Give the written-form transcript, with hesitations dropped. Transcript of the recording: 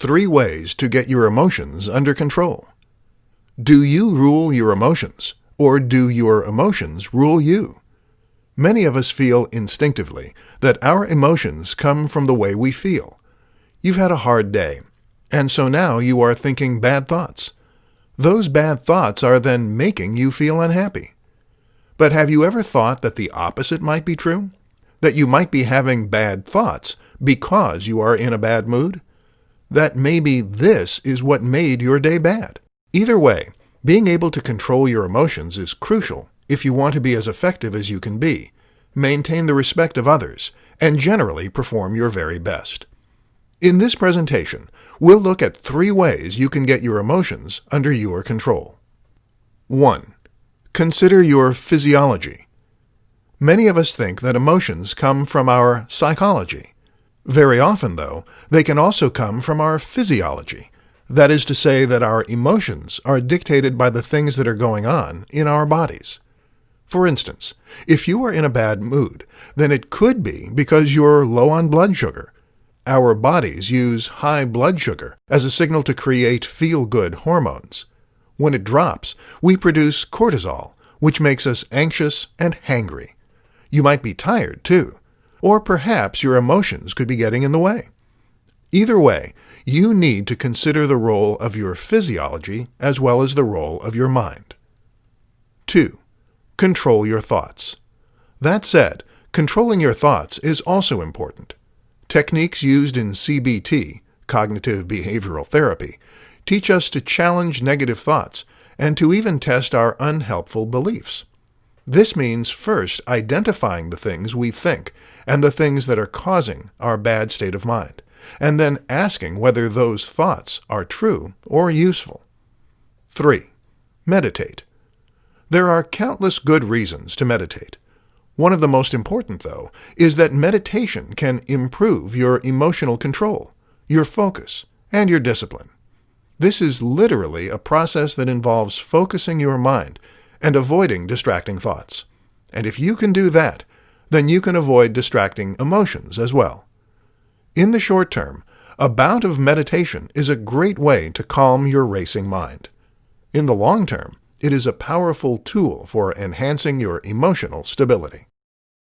3 ways to get your emotions under control. Do you rule your emotions, or do your emotions rule you? Many of us feel instinctively that our emotions come from the way we feel. You've had a hard day, and so now you are thinking bad thoughts. Those bad thoughts are then making you feel unhappy. But have you ever thought that the opposite might be true? That you might be having bad thoughts because you are in a bad mood? That maybe this is what made your day bad? Either way, being able to control your emotions is crucial if you want to be as effective as you can be, maintain the respect of others, and generally perform your very best. In this presentation, we'll look at 3 ways you can get your emotions under your control. 1. Consider your physiology. Many of us think that emotions come from our psychology. Very often, though, they can also come from our physiology. That is to say that our emotions are dictated by the things that are going on in our bodies. For instance, if you are in a bad mood, then it could be because you're low on blood sugar. Our bodies use high blood sugar as a signal to create feel-good hormones. When it drops, we produce cortisol, which makes us anxious and hangry. You might be tired, too, or perhaps your emotions could be getting in the way. Either way, you need to consider the role of your physiology as well as the role of your mind. 2. Control your thoughts. That said, controlling your thoughts is also important. Techniques used in CBT, cognitive behavioral therapy, teach us to challenge negative thoughts and to even test our unhelpful beliefs. This means first identifying the things we think and the things that are causing our bad state of mind, and then asking whether those thoughts are true or useful. 3. Meditate. There are countless good reasons to meditate. One of the most important, though, is that meditation can improve your emotional control, your focus, and your discipline. This is literally a process that involves focusing your mind and avoiding distracting thoughts. And if you can do that, then you can avoid distracting emotions as well. In the short term, a bout of meditation is a great way to calm your racing mind. In the long term, it is a powerful tool for enhancing your emotional stability.